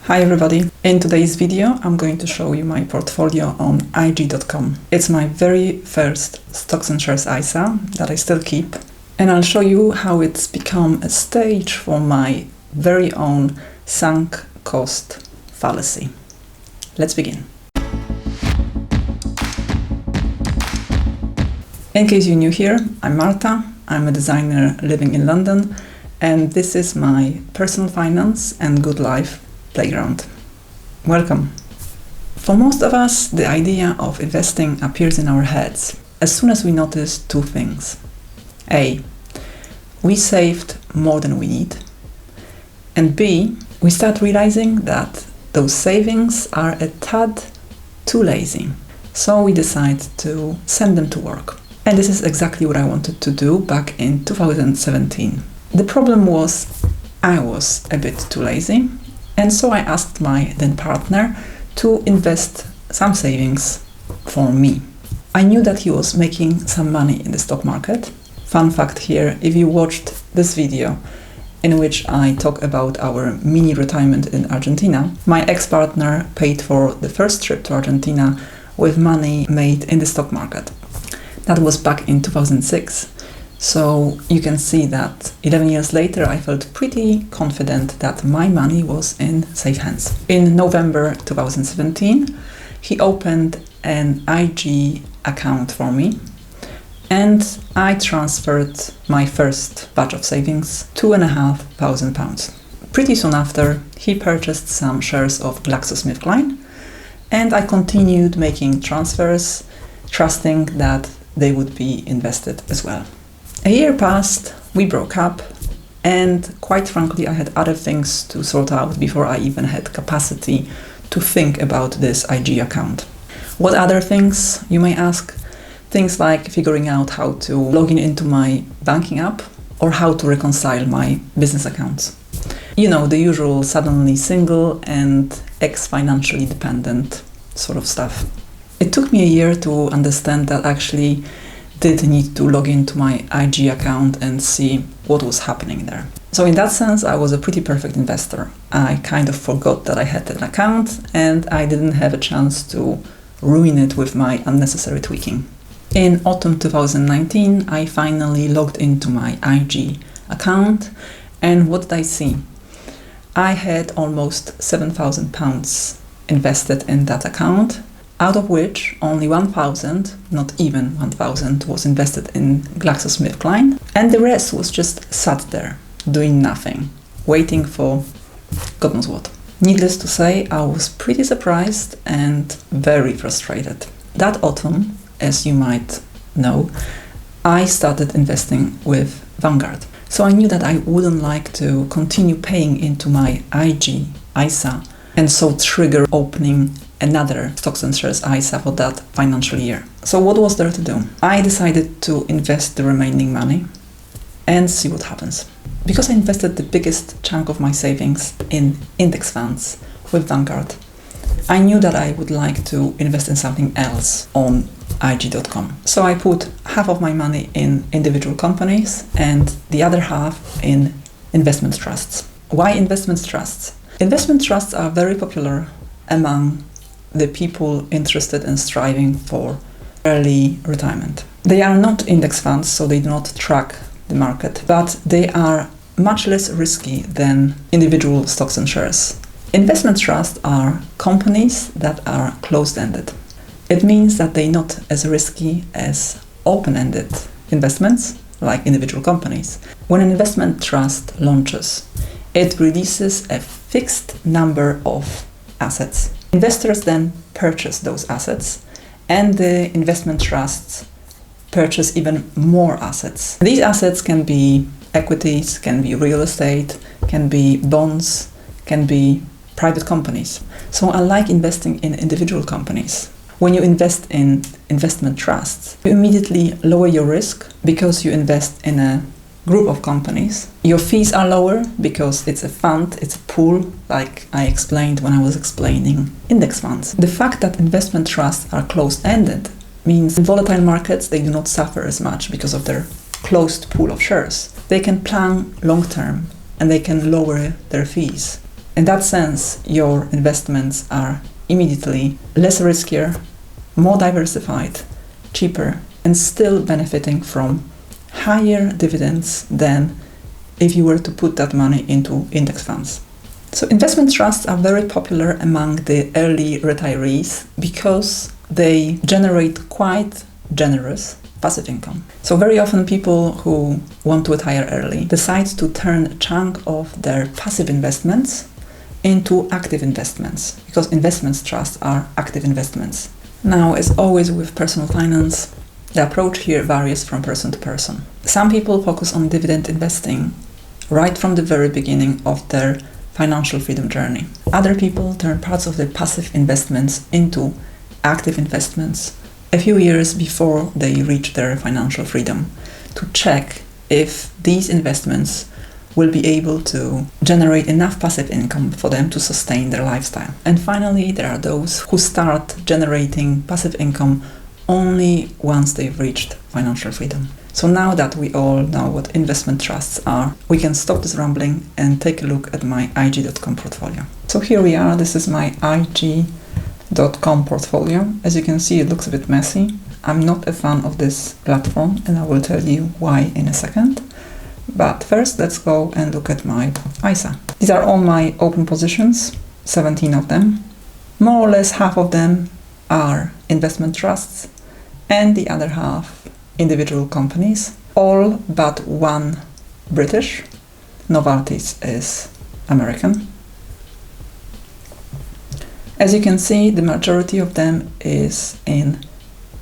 Hi everybody! In today's video I'm going to show you my portfolio on IG.com. It's my very first Stocks and Shares ISA that I still keep, and I'll show you how it's become a stage for my very own sunk cost fallacy. Let's begin. In case you're new here, I'm Marta. I'm a designer living in London, and this is my personal finance and good life playground. Welcome. For most of us, the idea of investing appears in our heads as soon as we notice two things. A, we saved more than we need. And B, we start realizing that those savings are a tad too lazy. So we decide to send them to work. And this is exactly what I wanted to do back in 2017. The problem was I was a bit too lazy. And so I asked my then partner to invest some savings for me. I knew that he was making some money in the stock market. Fun fact here, if you watched this video in which I talk about our mini retirement in Argentina, my ex-partner paid for the first trip to Argentina with money made in the stock market. That was back in 2006. So you can see that 11 years later, I felt pretty confident that my money was in safe hands. In November 2017, he opened an IG account for me, and I transferred my first batch of savings, £2,500. Pretty soon after, he purchased some shares of GlaxoSmithKline, and I continued making transfers, trusting that they would be invested as well. A year passed, we broke up, and quite frankly I had other things to sort out before I even had capacity to think about this IG account. What other things, you may ask? Things like figuring out how to log into my banking app or how to reconcile my business accounts. You know, the usual suddenly single and ex-financially dependent sort of stuff. It took me a year to understand that actually did need to log into my IG account and see what was happening there. So in that sense, I was a pretty perfect investor. I kind of forgot that I had an account and I didn't have a chance to ruin it with my unnecessary tweaking. In autumn 2019, I finally logged into my IG account, and what did I see? I had almost £7,000 invested in that account, out of which only 1,000, not even 1,000, was invested in GlaxoSmithKline, and the rest was just sat there, doing nothing, waiting for God knows what. Needless to say, I was pretty surprised and very frustrated. That autumn, as you might know, I started investing with Vanguard. So I knew that I wouldn't like to continue paying into my IG ISA and so trigger opening another Stocks and Shares ISA for that financial year. So what was there to do? I decided to invest the remaining money and see what happens. Because I invested the biggest chunk of my savings in index funds with Vanguard, I knew that I would like to invest in something else on IG.com. So I put half of my money in individual companies and the other half in investment trusts. Why investment trusts? Investment trusts are very popular among the people interested in striving for early retirement. They are not index funds, so they do not track the market, but they are much less risky than individual stocks and shares. Investment trusts are companies that are closed-ended. It means that they're not as risky as open-ended investments, like individual companies. When an investment trust launches, it releases a fixed number of assets. Investors then purchase those assets, and the investment trusts purchase even more assets. These assets can be equities, can be real estate, can be bonds, can be private companies. So unlike investing in individual companies, when you invest in investment trusts, you immediately lower your risk because you invest in a group of companies. Your fees are lower because it's a fund, it's a pool, like I explained when I was explaining index funds. The fact that investment trusts are closed-ended means in volatile markets they do not suffer as much because of their closed pool of shares. They can plan long-term and they can lower their fees. In that sense, your investments are immediately less riskier, more diversified, cheaper, and still benefiting from higher dividends than if you were to put that money into index funds. So investment trusts are very popular among the early retirees because they generate quite generous passive income. So very often people who want to retire early decide to turn a chunk of their passive investments into active investments, because investment trusts are active investments. Now, as always with personal finance, the approach here varies from person to person. Some people focus on dividend investing right from the very beginning of their financial freedom journey. Other people turn parts of their passive investments into active investments a few years before they reach their financial freedom, to check if these investments will be able to generate enough passive income for them to sustain their lifestyle. And finally, there are those who start generating passive income only once they've reached financial freedom. So now that we all know what investment trusts are, we can stop this rambling and take a look at my IG.com portfolio. So here we are. This is my IG.com portfolio. As you can see, it looks a bit messy. I'm not a fan of this platform, and I will tell you why in a second. But first, let's go and look at my ISA. These are all my open positions, 17 of them. More or less half of them are investment trusts, and the other half individual companies, all but one British. Novartis is American. As you can see, the majority of them is in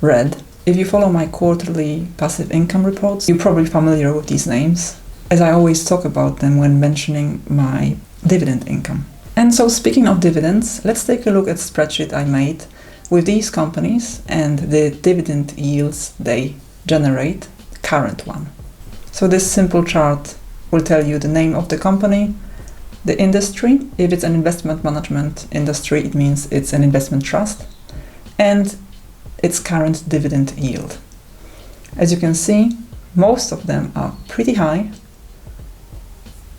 red. If you follow my quarterly passive income reports, you're probably familiar with these names, as I always talk about them when mentioning my dividend income. And so speaking of dividends, let's take a look at the spreadsheet I made with these companies and the dividend yields they generate, current one. So this simple chart will tell you the name of the company, the industry. If it's an investment management industry, it means it's an investment trust, and its current dividend yield. As you can see, most of them are pretty high,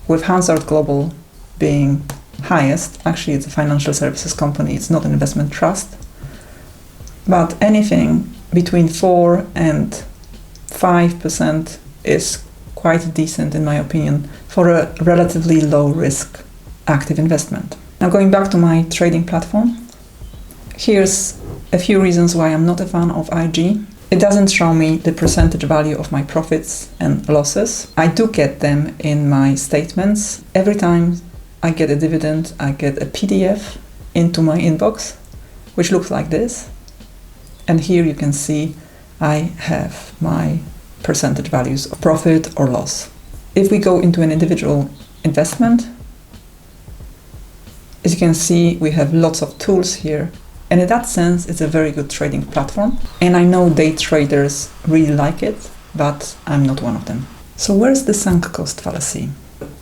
with Vanguard Global being highest. Actually, it's a financial services company, it's not an investment trust. But anything between 4 and 5% is quite decent, in my opinion, for a relatively low risk active investment. Now, going back to my trading platform, here's a few reasons why I'm not a fan of IG. It doesn't show me the percentage value of my profits and losses. I do get them in my statements. Every time I get a dividend, I get a PDF into my inbox, which looks like this. And here you can see I have my percentage values of profit or loss. If we go into an individual investment, as you can see, we have lots of tools here. And in that sense, it's a very good trading platform. And I know day traders really like it, but I'm not one of them. So where's the sunk cost fallacy?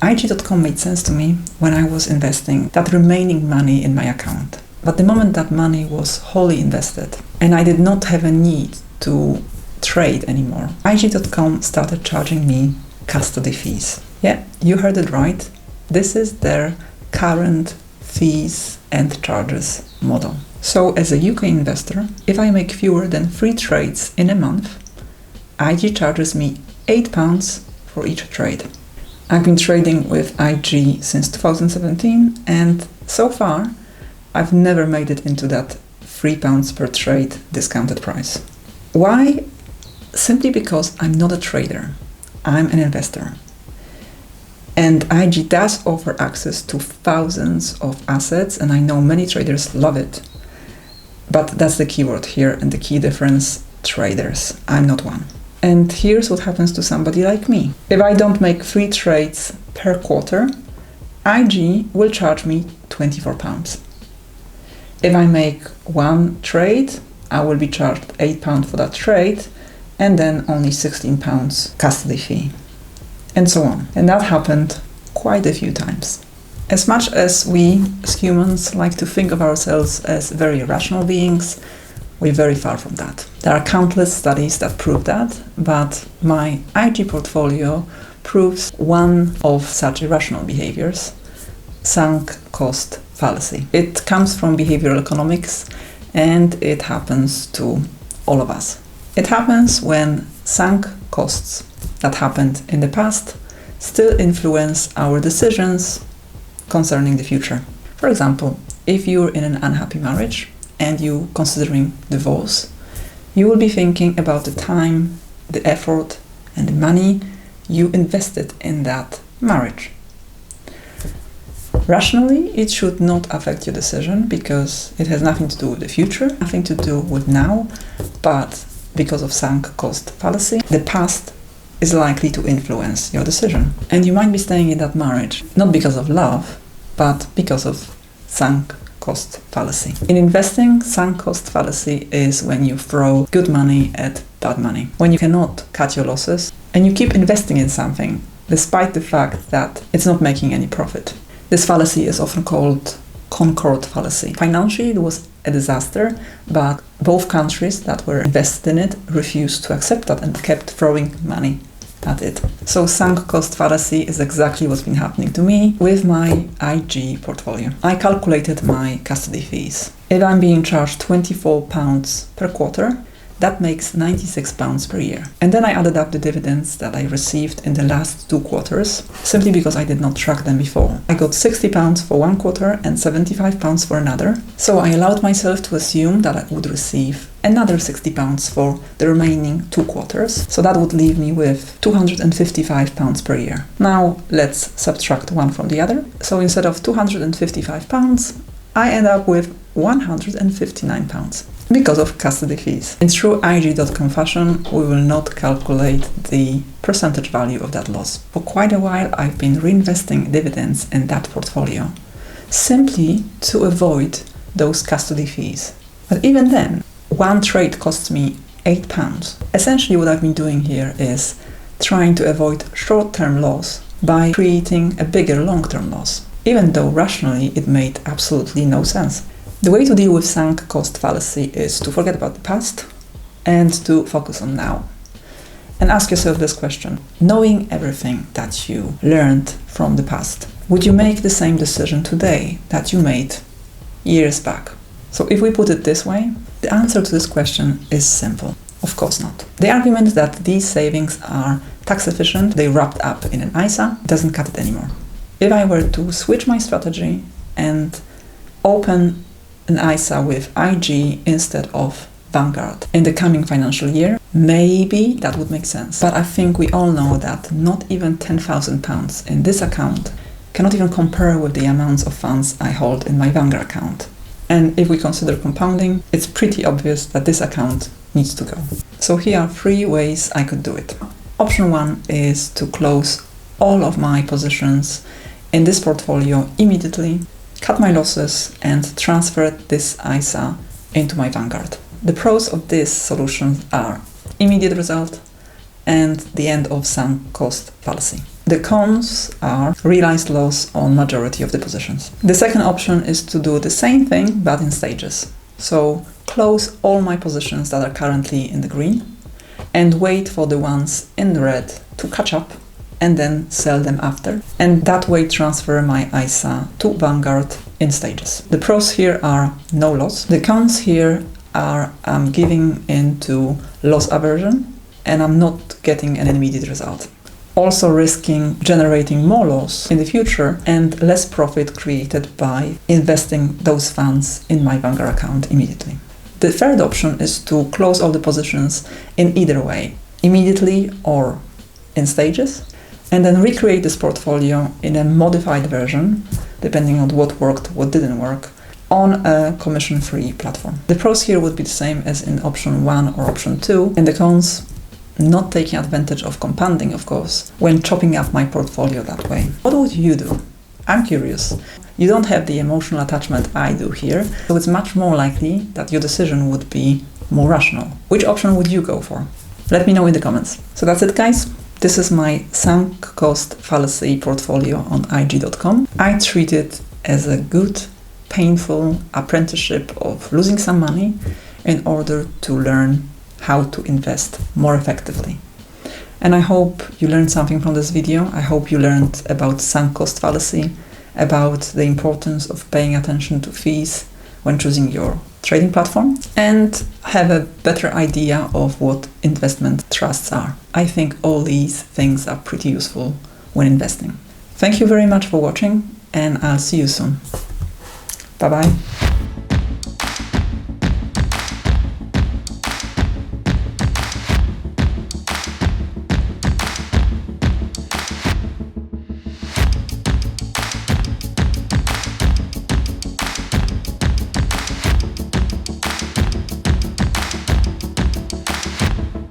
IG.com made sense to me when I was investing that remaining money in my account. But the moment that money was wholly invested and I did not have a need to trade anymore, IG.com started charging me custody fees. Yeah, you heard it right. This is their current fees and charges model. So as a UK investor, if I make fewer than 3 trades in a month, IG charges me £8 for each trade. I've been trading with IG since 2017, and so far I've never made it into that £3 per trade discounted price. Why? Simply because I'm not a trader, I'm an investor. And IG does offer access to thousands of assets, and I know many traders love it. But that's the keyword here and the key difference: traders. I'm not one. And here's what happens to somebody like me. If I don't make 3 trades per quarter, IG will charge me £24. If I make 1 trade, I will be charged £8 for that trade, and then only £16 custody fee, and so on. And that happened quite a few times. As much as we as humans like to think of ourselves as very rational beings, we're very far from that. There are countless studies that prove that, but my IG portfolio proves one of such irrational behaviors. sunk cost fallacy. It comes from behavioral economics and it happens to all of us. It happens when sunk costs that happened in the past still influence our decisions concerning the future. For example, if you're in an unhappy marriage and you're considering divorce, you will be thinking about the time, the effort, and the money you invested in that marriage. Rationally, it should not affect your decision because it has nothing to do with the future, nothing to do with now, but because of sunk cost fallacy, the past is likely to influence your decision. And you might be staying in that marriage, not because of love, but because of sunk cost fallacy. In investing, sunk cost fallacy is when you throw good money at bad money, when you cannot cut your losses and you keep investing in something despite the fact that it's not making any profit. This fallacy is often called Concord fallacy. Financially, it was a disaster, but both countries that were invested in it refused to accept that and kept throwing money at it. So sunk cost fallacy is exactly what's been happening to me with my IG portfolio. I calculated my custody fees. If I'm being charged £24 per quarter, that makes £96 per year. And then I added up the dividends that I received in the last 2 quarters, simply because I did not track them before. I got £60 for 1 quarter and £75 for another. So I allowed myself to assume that I would receive another £60 for the remaining 2 quarters. So that would leave me with £255 per year. Now let's subtract one from the other. So instead of £255, I end up with £159 because of custody fees. In true IG.com fashion, we will not calculate the percentage value of that loss. For quite a while, I've been reinvesting dividends in that portfolio, simply to avoid those custody fees. But even then, one trade costs me £8. Essentially, what I've been doing here is trying to avoid short-term loss by creating a bigger long-term loss, even though rationally it made absolutely no sense. The way to deal with sunk cost fallacy is to forget about the past and to focus on now. And ask yourself this question: knowing everything that you learned from the past, would you make the same decision today that you made years back? So if we put it this way, the answer to this question is simple. Of course not. The argument that these savings are tax efficient, they wrapped up in an ISA, doesn't cut it anymore. If I were to switch my strategy and open an ISA with IG instead of Vanguard in the coming financial year, maybe that would make sense. But I think we all know that not even £10,000 in this account cannot even compare with the amounts of funds I hold in my Vanguard account. And if we consider compounding, it's pretty obvious that this account needs to go. So here are 3 ways I could do it. Option 1 is to close all of my positions in this portfolio immediately, cut my losses and transfer this ISA into my Vanguard. The pros of this solution are immediate result and the end of sunk cost fallacy. The cons are realized loss on majority of the positions. The second option is to do the same thing but in stages. So close all my positions that are currently in the green and wait for the ones in the red to catch up and then sell them after, and that way transfer my ISA to Vanguard in stages. The pros here are no loss. The cons here are I'm giving into loss aversion and I'm not getting an immediate result. Also risking generating more loss in the future and less profit created by investing those funds in my Vanguard account immediately. The third option is to close all the positions in either way, immediately or in stages, and then recreate this portfolio in a modified version, depending on what worked, what didn't work, on a commission-free platform. The pros here would be the same as in option 1 or option 2, and the cons, not taking advantage of compounding, of course, when chopping up my portfolio that way. What would you do? I'm curious. You don't have the emotional attachment I do here, so it's much more likely that your decision would be more rational. Which option would you go for? Let me know in the comments. So that's it, guys. This is my sunk cost fallacy portfolio on IG.com. I treat it as a good, painful apprenticeship of losing some money in order to learn how to invest more effectively. And I hope you learned something from this video. I hope you learned about sunk cost fallacy about the importance of paying attention to fees when choosing your trading platform, and have a better idea of what investment trusts are. I think all these things are pretty useful when investing. Thank you very much for watching, and I'll see you soon. Bye bye.